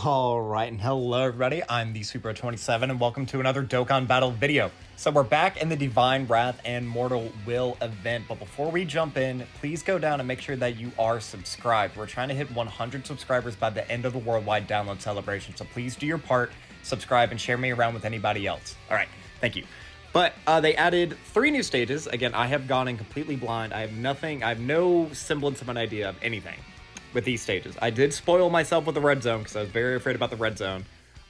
Alright, and hello everybody, I'm the Super27 and welcome to another Dokkan Battle video. So we're back in the Divine Wrath and Mortal Will event, but before we jump in, please go down and make sure that you are subscribed. We're trying to hit 100 subscribers by the end of the worldwide download celebration, so please do your part, subscribe, and share me around with anybody else. Alright, thank you. But they added 3 new stages. Again, I have gone in completely blind. I have no semblance of an idea of anything with these stages. I did spoil myself with the red zone because I was very afraid about the red zone.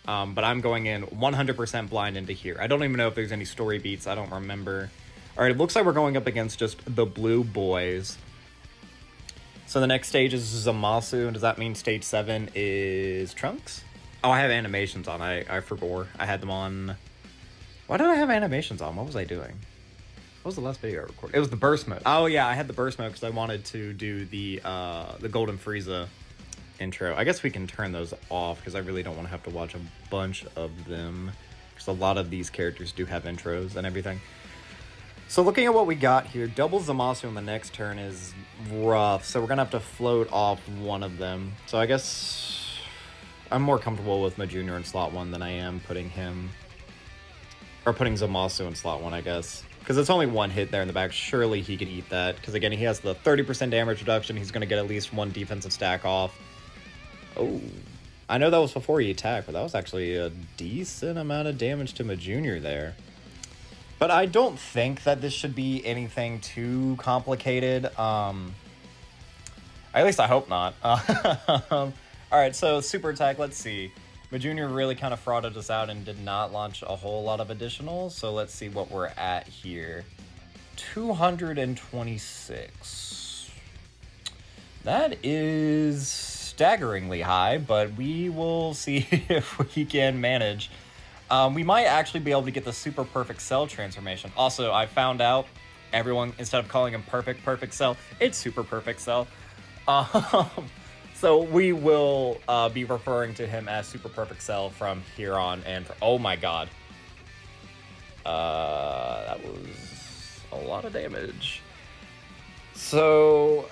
But I'm going in 100% blind into here. I don't even know if there's any story beats. I don't remember. All right, it looks like we're going up against just the blue boys. So the next stage is Zamasu. And does that mean stage 7 is Trunks? Oh, I have animations on. I forgot. I had them on. Why did I have animations on? What was I doing? What was the last video I recorded? It was the burst mode. Oh yeah, I had the burst mode because I wanted to do the Golden Frieza intro. I guess we can turn those off because I really don't want to have to watch a bunch of them because a lot of these characters do have intros and everything. So looking at what we got here, double Zamasu in the next turn is rough. So we're gonna have to float off one of them. So I guess I'm more comfortable with my Junior in slot 1 than I am putting him or putting Zamasu in slot 1, I guess. Because it's only one hit there in the back. Surely he can eat that. Because again, he has the 30% damage reduction. He's going to get at least 1 defensive stack off. Oh, I know that was before he attacked, but that was actually a decent amount of damage to my Junior there. But I don't think that this should be anything too complicated. At least I hope not. Alright, so super attack, let's see. My Junior really kind of frauded us out and did not launch a whole lot of additionals. So let's see what we're at here. 226. That is staggeringly high, but we will see if we can manage. We might actually be able to get the super perfect cell transformation. Also, I found out everyone, instead of calling him perfect cell, it's super perfect cell. So we will be referring to him as Super Perfect Cell from here on. And oh my god. That was a lot of damage. So,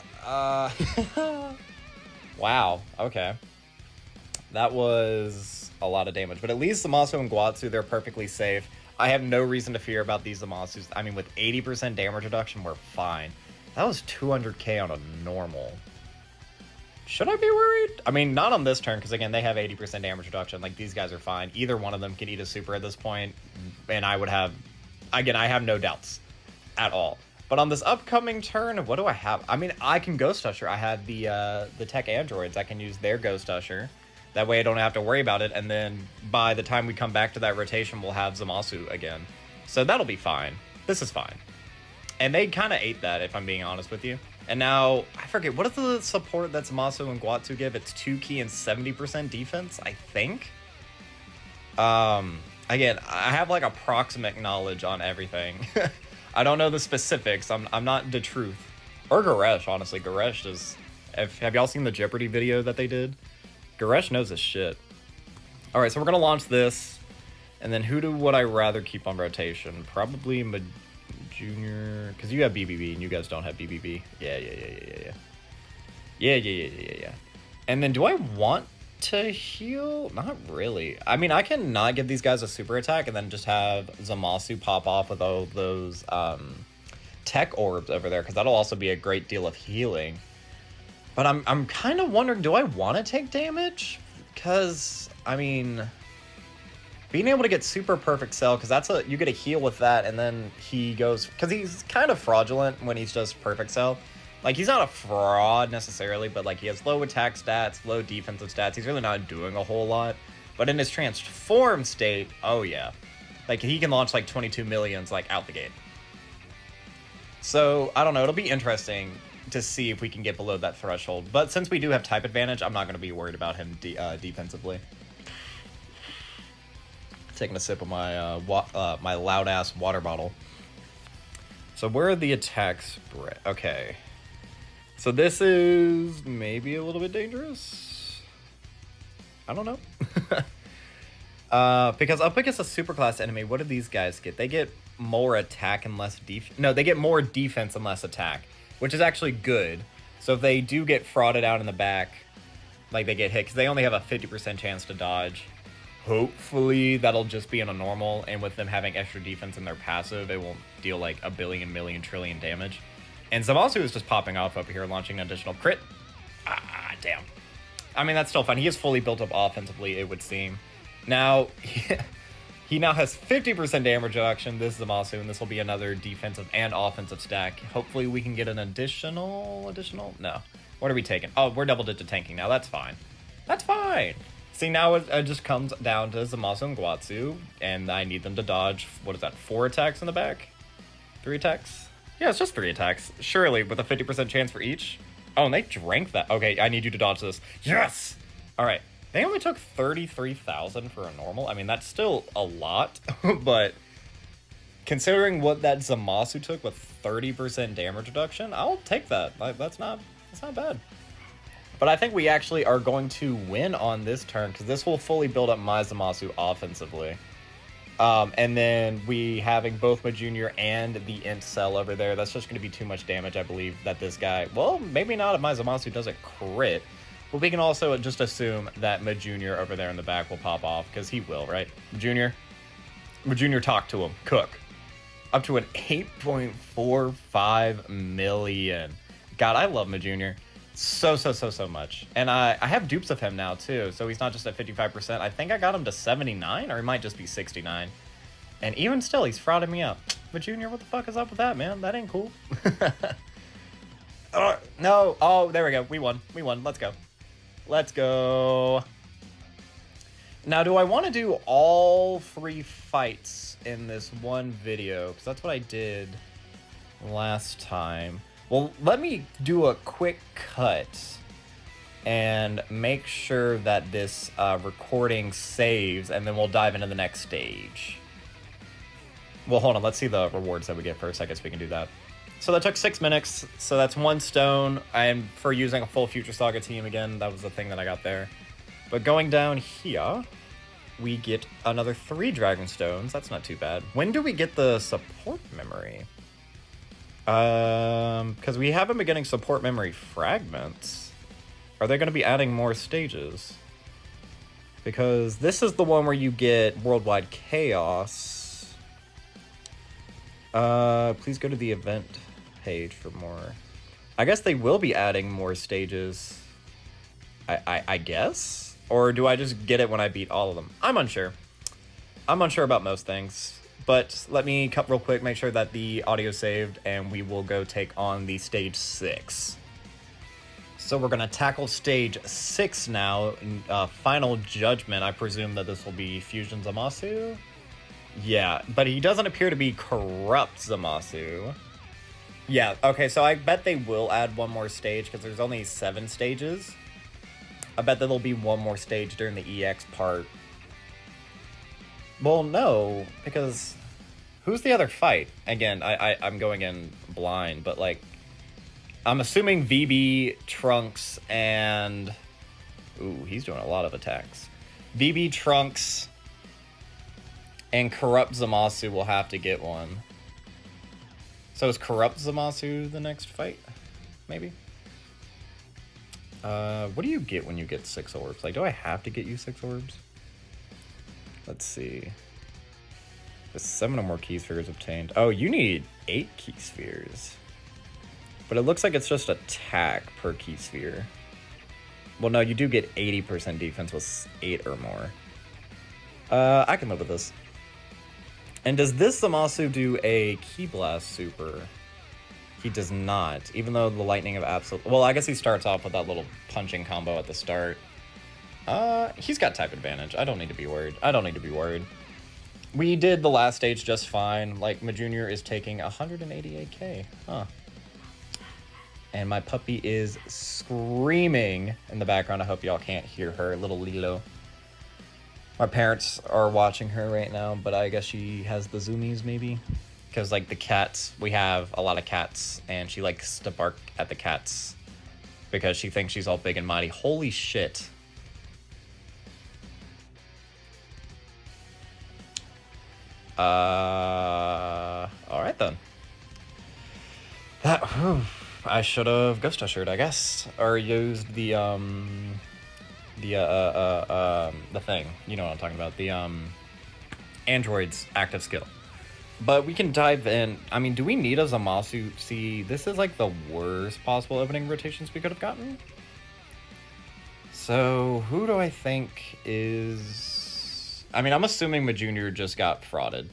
wow, okay. That was a lot of damage. But at least Zamasu and Guatsu, they're perfectly safe. I have no reason to fear about these Zamasus. I mean, with 80% damage reduction, we're fine. That was 200k on a normal. Should I be worried? I mean, not on this turn, because again, they have 80% damage reduction. Like, these guys are fine. Either one of them can eat a super at this point, and I would have... Again, I have no doubts at all. But on this upcoming turn, what do I have? I mean, I can Ghost Usher. I have the tech androids. I can use their Ghost Usher. That way I don't have to worry about it, and then by the time we come back to that rotation, we'll have Zamasu again. So that'll be fine. This is fine. And they kind of ate that, if I'm being honest with you. And now, I forget, what is the support that Zamasu and Guatsu give? It's 2 key and 70% defense, I think? Again, I have like approximate knowledge on everything. I don't know the specifics, I'm not the truth. Or Goresh, honestly. Goresh is... Have y'all seen the Jeopardy video that they did? Goresh knows his shit. Alright, so we're gonna launch this. And then who would I rather keep on rotation? Probably Junior, because you have BBB and you guys don't have BBB. Yeah. And then do I want to heal? Not really. I mean, I can not give these guys a super attack and then just have Zamasu pop off with all those tech orbs over there, because that'll also be a great deal of healing. But I'm kind of wondering, do I want to take damage? Because, I mean... Being able to get Super Perfect Cell, because you get a heal with that, and then he goes... Because he's kind of fraudulent when he's just Perfect Cell. Like, he's not a fraud necessarily, but like he has low attack stats, low defensive stats. He's really not doing a whole lot. But in his transform state, oh yeah. Like, he can launch like 22 millions, like, out the gate. So, I don't know. It'll be interesting to see if we can get below that threshold. But since we do have type advantage, I'm not going to be worried about him defensively. Taking a sip of my my loud ass water bottle. So where are the attacks? Okay, so this is maybe a little bit dangerous. I don't know. Because up against a superclass enemy, what do these guys get? They get more attack and less defense. No, they get more defense and less attack, which is actually good. So if they do get frauded out in the back, like they get hit, because they only have a 50% chance to dodge. Hopefully that'll just be in a normal, and with them having extra defense in their passive, it won't deal like a billion, million, trillion damage. And Zamasu is just popping off over here, launching an additional crit. Ah, damn. I mean, that's still fine. He is fully built up offensively, it would seem. Now, he now has 50% damage reduction. This is Zamasu, and this will be another defensive and offensive stack. Hopefully we can get an additional? No. What are we taking? Oh, we're double-digit tanking now. That's fine. That's fine. See, now it just comes down to Zamasu and Guatsu, and I need them to dodge, what is that, 4 attacks in the back? 3 attacks? Yeah, it's just 3 attacks. Surely, with a 50% chance for each. Oh, and they drank that. Okay, I need you to dodge this. Yes! All right. They only took 33,000 for a normal. I mean, that's still a lot, but considering what that Zamasu took with 30% damage reduction, I'll take that. That's not bad. But I think we actually are going to win on this turn, because this will fully build up my Zamasu offensively. And then we having both my Junior and the Int Cell over there, that's just going to be too much damage, I believe, that this guy... Well, maybe not if my Zamasu doesn't crit. But we can also just assume that my Junior over there in the back will pop off, because he will, right? Junior, talk to him. Cook. Up to an 8.45 million. God, I love my Junior so much. And I have dupes of him now, too, so he's not just at 55%. I think I got him to 79, or he might just be 69. And even still, he's frauding me out. But Junior, what the fuck is up with that, man? That ain't cool. No. Oh, there we go. We won. Let's go. Now, do I want to do all 3 fights in this one video? Because that's what I did last time. Well, let me do a quick cut and make sure that this recording saves, and then we'll dive into the next stage. Well, hold on. Let's see the rewards that we get first. I guess we can do that. So that took 6 minutes. So that's 1 stone. And for using a full Future Saga team again, that was the thing that I got there. But going down here, we get another 3 Dragon Stones. That's not too bad. When do we get the support memory? Because we haven't been getting support memory fragments. Are they going to be adding more stages? Because this is the one where you get Worldwide Chaos. Please go to the event page for more. I guess they will be adding more stages. I guess? Or do I just get it when I beat all of them? I'm unsure. I'm unsure about most things. But let me cut real quick, make sure that the audio saved, and we will go take on the stage 6. So we're going to tackle stage 6 now, Final Judgment. I presume that this will be Fusion Zamasu? Yeah, but he doesn't appear to be Corrupt Zamasu. Yeah, okay, so I bet they will add one more stage, because there's only 7 stages. I bet there'll be one more stage during the EX part. Well, no, because who's the other fight? Again, I'm going in blind, but, like, I'm assuming VB, Trunks, and... Ooh, he's doing a lot of attacks. VB, Trunks, and Corrupt Zamasu will have to get one. So is Corrupt Zamasu the next fight? Maybe? What do you get when you get 6 orbs? Like, do I have to get you 6 orbs? Let's see. The 7 or more key spheres obtained. Oh, you need 8 key spheres. But it looks like it's just attack per key sphere. Well, no, you do get 80% defense with 8 or more. I can live with this. And does this Zamasu do a Ki Blast super? He does not, even though the Lightning of Absolute... Well, I guess he starts off with that little punching combo at the start. He's got type advantage. I don't need to be worried. We did the last stage just fine. Like, my Junior is taking 188k. Huh. And my puppy is screaming in the background. I hope y'all can't hear her, little Lilo. My parents are watching her right now, but I guess she has the zoomies, maybe? Because, like, the cats, we have a lot of cats, and she likes to bark at the cats because she thinks she's all big and mighty. Holy shit. Alright then. That, I should have Ghost Ushered, I guess. Or used the, the thing. You know what I'm talking about. The android's active skill. But we can dive in. I mean, do we need a Zamasu? See, this is like the worst possible opening rotations we could have gotten. So, who do I think is... I mean, I'm assuming Majunior just got frauded.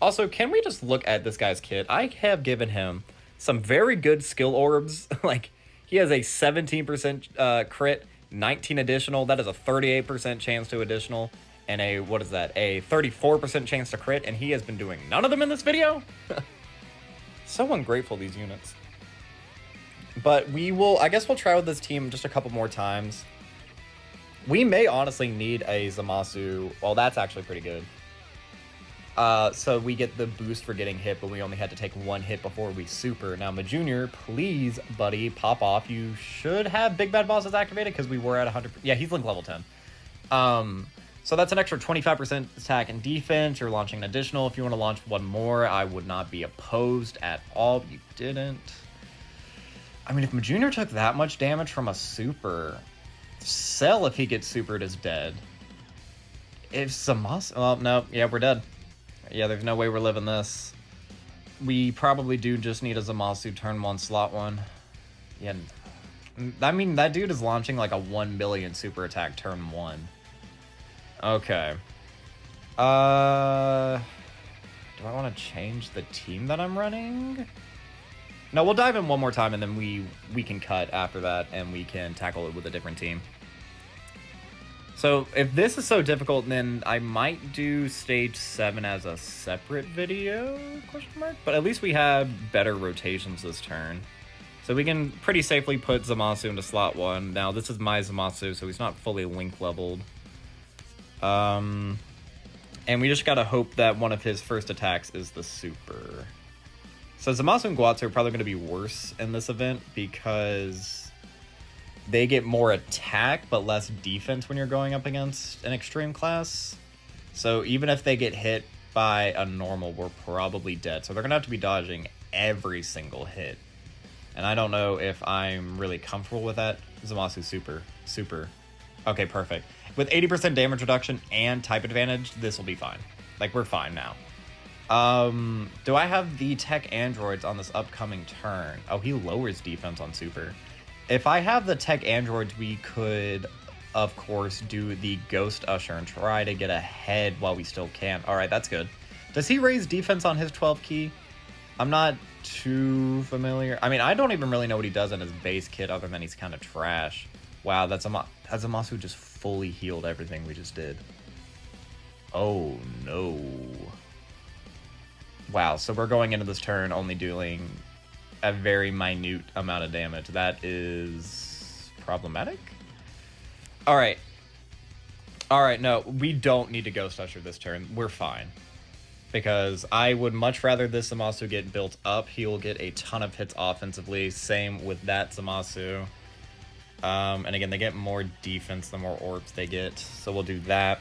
Also, can we just look at this guy's kit? I have given him some very good skill orbs. Like, he has a 17% crit, 19 additional. That is a 38% chance to additional. And a, what is that? A 34% chance to crit. And he has been doing none of them in this video. So ungrateful, these units. But we will, I guess we'll try with this team just a couple more times. We may honestly need a Zamasu. Well, that's actually pretty good. So we get the boost for getting hit, but we only had to take one hit before we super. Now, Majunior, please, buddy, pop off. You should have Big Bad Bosses activated because we were at 100%. Yeah, he's like level 10. So that's an extra 25% attack and defense. You're launching an additional. If you want to launch one more, I would not be opposed at all. You didn't. I mean, if Majunior took that much damage from a super... Cell, if he gets supered, is dead. If Zamasu... Well, no. Yeah, we're dead. Yeah, there's no way we're living this. We probably do just need a Zamasu turn 1, slot 1. Yeah. I mean, that dude is launching like a 1 million super attack turn 1. Okay. Do I want to change the team that I'm running? No, we'll dive in one more time, and then we can cut after that, and we can tackle it with a different team. So, if this is so difficult, then I might do Stage 7 as a separate video, question mark? But at least we have better rotations this turn. So we can pretty safely put Zamasu into slot 1. Now, this is my Zamasu, so he's not fully link leveled. And we just gotta hope that one of his first attacks is the super. So Zamasu and Guatsu are probably going to be worse in this event because they get more attack but less defense when you're going up against an extreme class. So even if they get hit by a normal, we're probably dead. So they're going to have to be dodging every single hit. And I don't know if I'm really comfortable with that. Zamasu super. Okay, perfect. With 80% damage reduction and type advantage, this will be fine. Like, we're fine now. Do I have the tech androids on this upcoming turn? Oh, he lowers defense on super. If I have the tech androids, we could, of course, do the Ghost Usher and try to get ahead while we still can. All right, that's good. Does he raise defense on his 12 key? I'm not too familiar. I mean, I don't even really know what he does in his base kit other than he's kind of trash. Wow, that's Zamasu just fully healed everything we just did. Oh, no. Wow, so we're going into this turn only doing a very minute amount of damage. That is problematic. All right, no, we don't need to Ghost Usher this turn. We're fine. Because I would much rather this Zamasu get built up. He will get a ton of hits offensively. Same with that Zamasu. And again, they get more defense the more orbs they get. So we'll do that.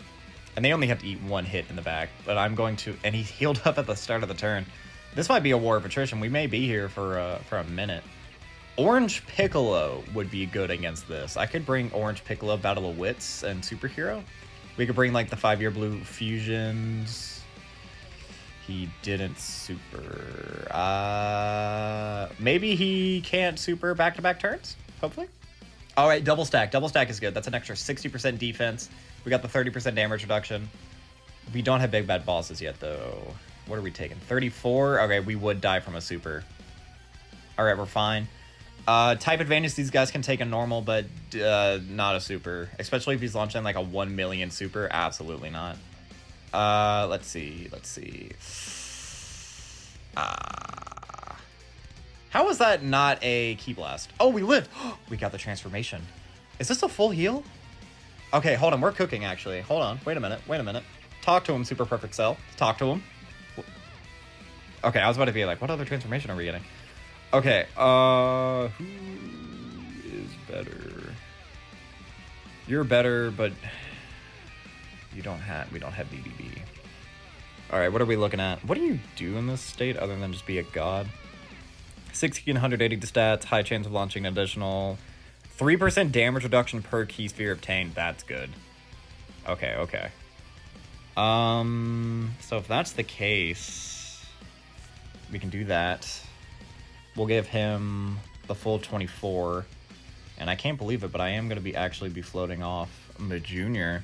And they only have to eat one hit in the back. But I'm going to... And he healed up at the start of the turn. This might be a war of attrition. We may be here for a minute. Orange Piccolo would be good against this. I could bring Orange Piccolo, Battle of Wits, and Superhero. We could bring, like, the 5-year blue fusions. He didn't super. Maybe he can't super back-to-back turns, hopefully. All right, double stack. Double stack is good. That's an extra 60% defense. We got the 30% damage reduction. We don't have big bad bosses yet, though. What are we taking? 34? Okay, we would die from a super. All right, we're fine. Type advantage, these guys can take a normal, but not a super. Especially if he's launching like a 1 million super. Absolutely not. Let's see. How is that not a Ki Blast? Oh, we lived. We got the transformation. Is this a full heal? Okay, hold on. We're cooking, actually. Hold on. Wait a minute. Talk to him, Super Perfect Cell. Talk to him. Okay, I was about to be like, what other transformation are we getting? Okay, who is better? You're better, but we don't have BBB. All right, what are we looking at? What do you do in this state other than just be a god? 1680 to stats, high chance of launching an additional, 3% damage reduction per key sphere obtained. That's good. Okay, okay. So if that's the case, we can do that. We'll give him the full 24. And I can't believe it, but I am going to be floating off Majunior.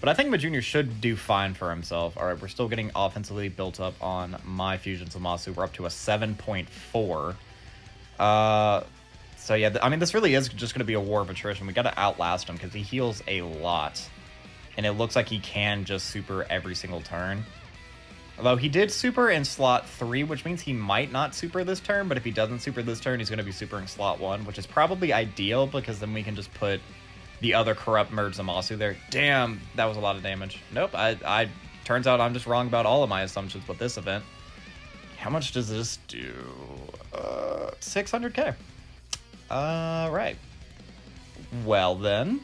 But I think Majunior should do fine for himself. All right, we're still getting offensively built up on my Fusion Zamasu. We're up to a 7.4. So yeah, I mean, this really is just going to be a war of attrition. We got to outlast him because he heals a lot. And it looks like he can just super every single turn. Although he did super in slot 3, which means he might not super this turn. But if he doesn't super this turn, he's going to be supering slot 1, which is probably ideal because then we can just put the other corrupt merge Zamasu there. Damn, that was a lot of damage. Nope, I turns out I'm just wrong about all of my assumptions with this event. How much does this do? 600k. Right. Well then.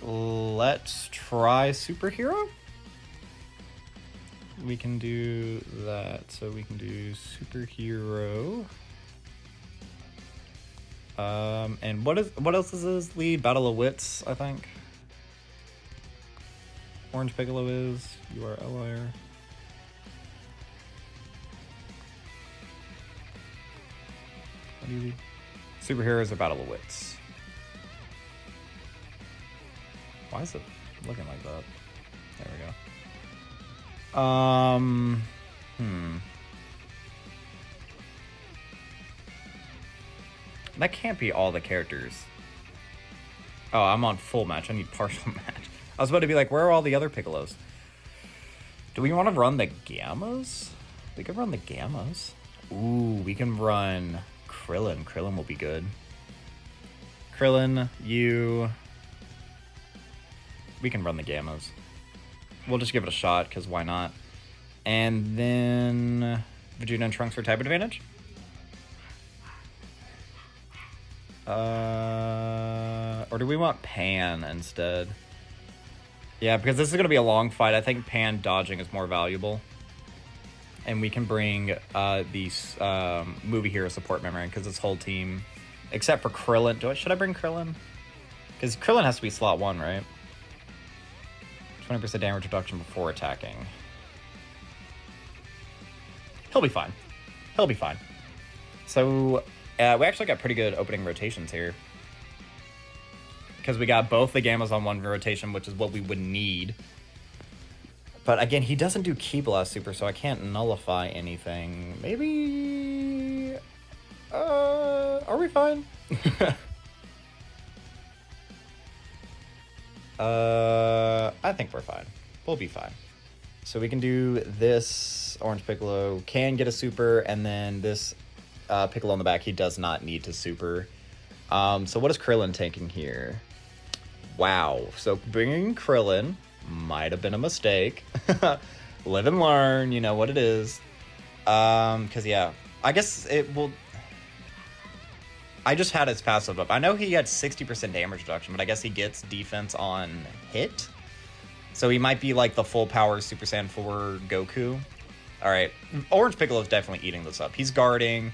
Let's try superhero. We can do that. So we can do superhero. And what else is his lead? Battle of Wits, I think. Orange Piccolo is. You are LR. What do you lead? Superheroes are Battle of Wits. Why is it looking like that? There we go. That can't be all the characters. Oh, I'm on full match. I need partial match. I was about to be like, where are all the other Piccolos? Do we want to run the Gammas? We could run the Gammas. Ooh, we can run Krillin. Krillin will be good. Krillin, you... We can run the Gammas. We'll just give it a shot, because why not? And then... Vegeta and Trunks for type advantage? Or do we want Pan instead? Yeah, because this is going to be a long fight. I think Pan dodging is more valuable. And we can bring these movie hero support member in because this whole team, except for Krillin. Should I bring Krillin? Because Krillin has to be slot 1, right? 20% damage reduction before attacking. He'll be fine. He'll be fine. So we actually got pretty good opening rotations here. Because we got both the Gammas on one rotation, which is what we would need. But again, he doesn't do Ki Blast Super, so I can't nullify anything. Maybe... are we fine? I think we're fine. We'll be fine. So we can do this. Orange Piccolo can get a super, and then this Piccolo on the back, he does not need to super. So what is Krillin taking here? Wow. So bringing Krillin might have been a mistake. Live and learn, you know what it is. Because, yeah, I guess it will... I just had his passive up. I know he had 60% damage reduction, but I guess he gets defense on hit. So he might be like the full power Super Saiyan 4 Goku. All right, Orange Piccolo is definitely eating this up. He's guarding.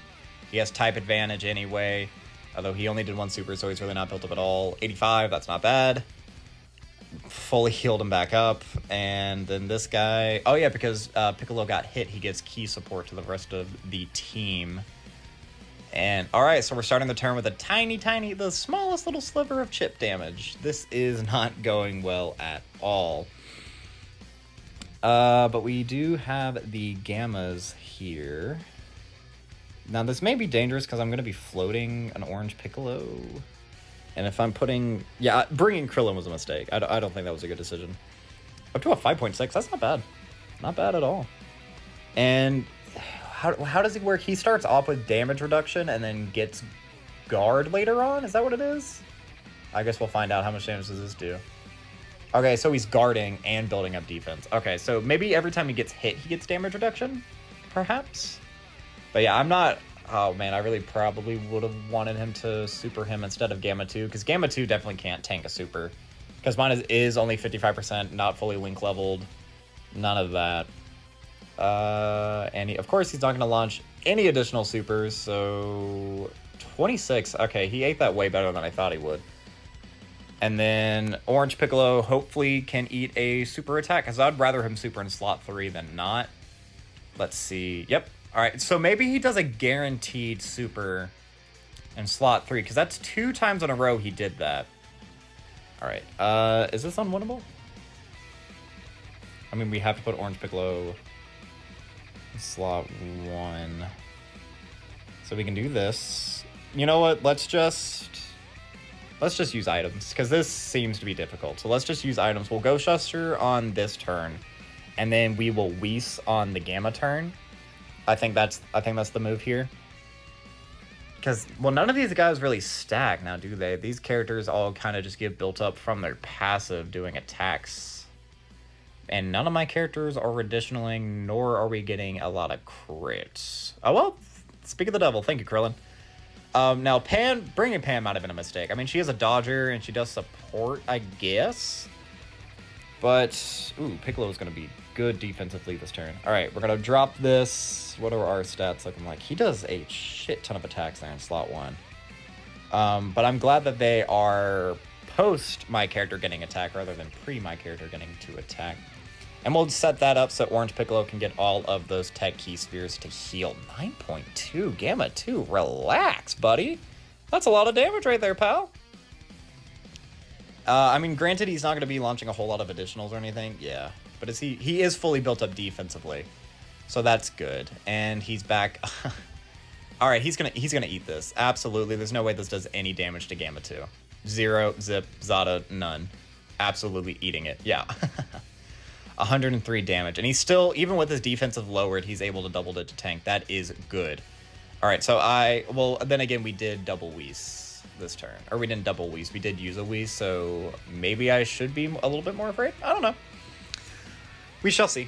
He has type advantage anyway. Although he only did one super, so he's really not built up at all. 85, that's not bad. Fully healed him back up. And then this guy... Oh, yeah, because Piccolo got hit, he gets key support to the rest of the team. And, all right, so we're starting the turn with a tiny, the smallest little sliver of chip damage. This is not going well at all. But we do have the Gammas here. Now, this may be dangerous because I'm going to be floating an Orange Piccolo. And if I'm putting... Yeah, bringing Krillin was a mistake. I don't think that was a good decision. Up to a 5.6, that's not bad. Not bad at all. And how does he work? He starts off with damage reduction and then gets guard later on? Is that what it is? I guess we'll find out. How much damage does this do? Okay, so he's guarding and building up defense. Okay, so maybe every time he gets hit, he gets damage reduction? Perhaps? But yeah, I'm not... Oh, man, I really probably would have wanted him to super him instead of Gamma 2, because Gamma 2 definitely can't tank a super. Because mine is only 55%, not fully link leveled. None of that. And of course, he's not going to launch any additional supers, so 26. Okay, he ate that way better than I thought he would. And then Orange Piccolo hopefully can eat a super attack, because I'd rather him super in slot 3 than not. Let's see. Yep. All right, so maybe he does a guaranteed super in slot 3, because that's 2 times in a row he did that. All right, is this unwinnable? I mean, we have to put Orange Piccolo in slot 1. So we can do this. You know what? Let's just use items, because this seems to be difficult. So let's just use items. We'll Ghost Shuster on this turn, and then we will Whis on the Gamma turn. I think that's the move here. Because, well, none of these guys really stack now, do they? These characters all kind of just get built up from their passive doing attacks. And none of my characters are additionaling, nor are we getting a lot of crits. Oh, well, speak of the devil. Thank you, Krillin. Now, bringing Pam might have been a mistake. I mean, she is a dodger, and she does support, I guess. But, ooh, Piccolo is going to be good defensively this turn. All right, we're going to drop this. What are our stats looking like? He does a shit ton of attacks there in slot 1. But I'm glad that they are post my character getting attack rather than pre my character getting to attack. And we'll set that up so Orange Piccolo can get all of those tech key spheres to heal. 9.2, Gamma 2, relax, buddy. That's a lot of damage right there, pal. I mean, granted, he's not going to be launching a whole lot of additionals or anything. Yeah, but he is fully built up defensively. So that's good. And he's back. All right, he's gonna eat this. Absolutely. There's no way this does any damage to Gamma 2. 0, zip, Zada, none. Absolutely eating it. Yeah. 103 damage. And he's still, even with his defensive lowered, he's able to double it to tank. That is good. All right, so well, then again, we did double Whis this turn. Or we didn't double Whis. We did use a Whis, so maybe I should be a little bit more afraid. I don't know. We shall see.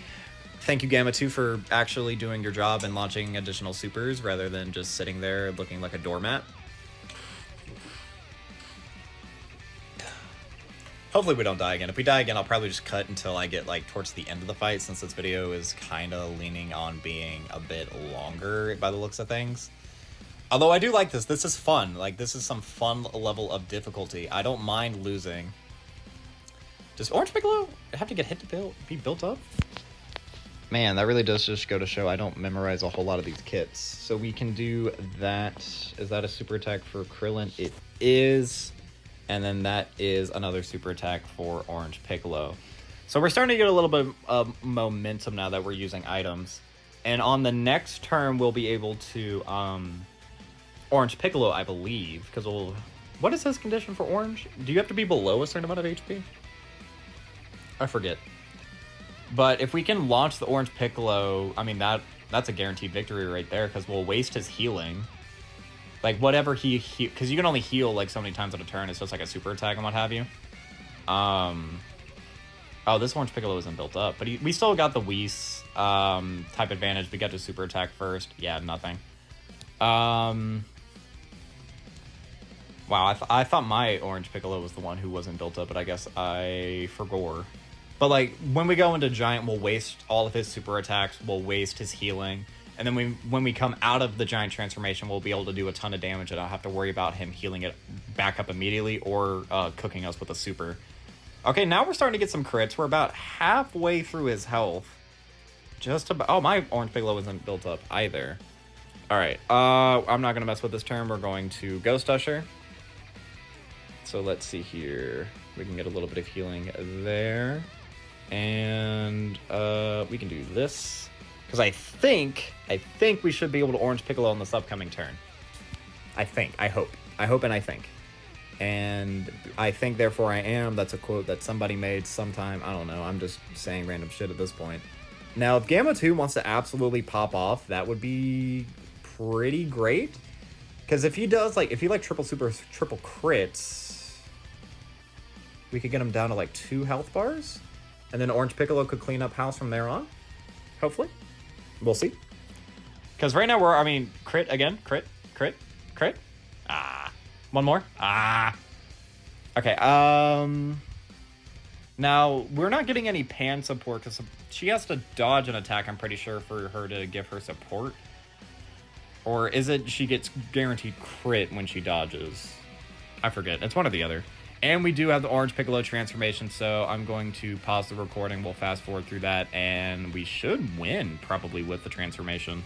Thank you, Gamma 2, for actually doing your job and launching additional supers rather than just sitting there looking like a doormat. Hopefully we don't die again. If we die again, I'll probably just cut until I get, like, towards the end of the fight, since this video is kind of leaning on being a bit longer by the looks of things. Although I do like this. This is fun. Like, this is some fun level of difficulty. I don't mind losing. Does Orange Piccolo have to get hit to be built up? Man, that really does just go to show I don't memorize a whole lot of these kits. So we can do that. Is that a super attack for Krillin? It is. And then that is another super attack for Orange Piccolo. So we're starting to get a little bit of momentum now that we're using items. And on the next turn, we'll be able to Orange Piccolo, I believe, because what is his condition for Orange? Do you have to be below a certain amount of HP? I forget. But if we can launch the Orange Piccolo, I mean, that's a guaranteed victory right there, because we'll waste his healing. Like, whatever because you can only heal, like, so many times at a turn. It's just, like, a super attack and what have you. Oh, this Orange Piccolo isn't built up. But we still got the Whis type advantage. We got the super attack first. Yeah, nothing. Wow, I thought my Orange Piccolo was the one who wasn't built up, but I guess I forgot. But, like, when we go into Giant, we'll waste all of his super attacks. We'll waste his healing. And then when we come out of the Giant transformation, we'll be able to do a ton of damage, and I don't have to worry about him healing it back up immediately or cooking us with a super. Okay, now we're starting to get some crits. We're about halfway through his health. Just about. Oh, my Orange Piccolo isn't built up either. All right. I'm not going to mess with this turn. We're going to Ghost Usher. So let's see here. We can get a little bit of healing there. And we can do this. Because I think we should be able to Orange Piccolo on this upcoming turn. I hope, and I think. And I think, therefore I am. That's a quote that somebody made sometime. I don't know. I'm just saying random shit at this point. Now, if Gamma 2 wants to absolutely pop off, that would be pretty great. Because if he does, like, triple crits, we could get him down to, like, 2 health bars. And then Orange Piccolo could clean up house from there on. Hopefully. We'll see. Because right now crit again. Crit. Ah. One more. Ah. Okay, now, we're not getting any Pan support, because she has to dodge an attack, I'm pretty sure, for her to give her support. Or is it she gets guaranteed crit when she dodges? I forget. It's one or the other. And we do have the Orange Piccolo transformation, so I'm going to pause the recording. We'll fast forward through that, and we should win, probably, with the transformation.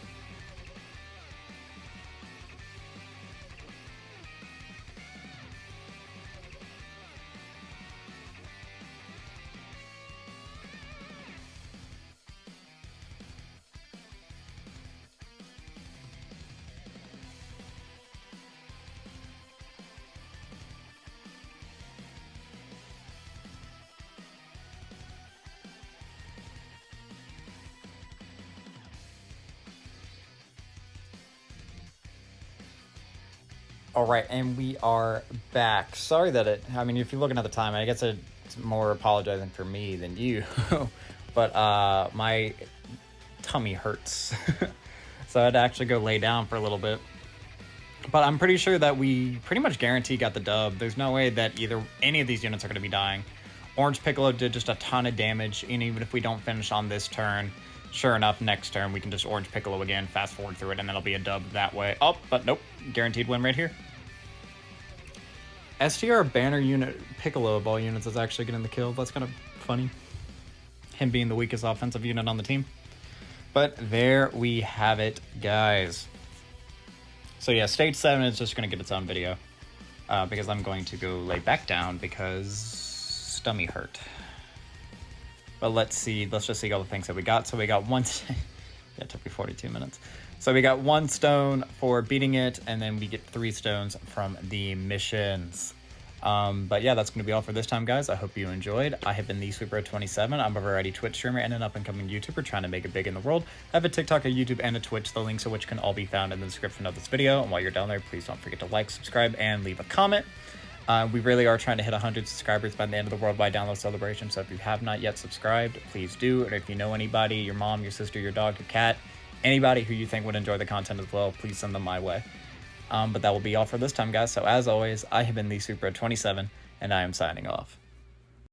All right, and we are back. Sorry that I mean, if you're looking at the time, I guess it's more apologizing for me than you. But my tummy hurts. So I had to actually go lay down for a little bit. But I'm pretty sure that we pretty much guarantee got the dub. There's no way that any of these units are going to be dying. Orange Piccolo did just a ton of damage, and even if we don't finish on this turn, sure enough, next turn we can just Orange Piccolo again, fast forward through it, and then it'll be a dub that way. Oh, but nope, guaranteed win right here. STR banner unit Piccolo of all units is actually getting the kill. That's kind of funny. Him being the weakest offensive unit on the team. But there we have it, guys. So yeah, stage 7 is just going to get its own video. Because I'm going to go lay back down because stomach hurt. But let's see. Let's just see all the things that we got. So we got one... yeah, it took me 42 minutes. So we got 1 stone for beating it, and then we get 3 stones from the missions. But yeah, that's going to be all for this time, guys. I hope you enjoyed. I have been the Sweeper27. I'm a variety Twitch streamer and an up-and-coming YouTuber trying to make it big in the world. I have a TikTok, a YouTube, and a Twitch, the links of which can all be found in the description of this video. And while you're down there, please don't forget to like, subscribe, and leave a comment. We really are trying to hit 100 subscribers by the end of the worldwide download celebration, so if you have not yet subscribed, please do. And if you know anybody, your mom, your sister, your dog, your cat, anybody who you think would enjoy the content as well, please send them my way. But that will be all for this time, guys. So as always, I have been the Sweeper27, and I am signing off.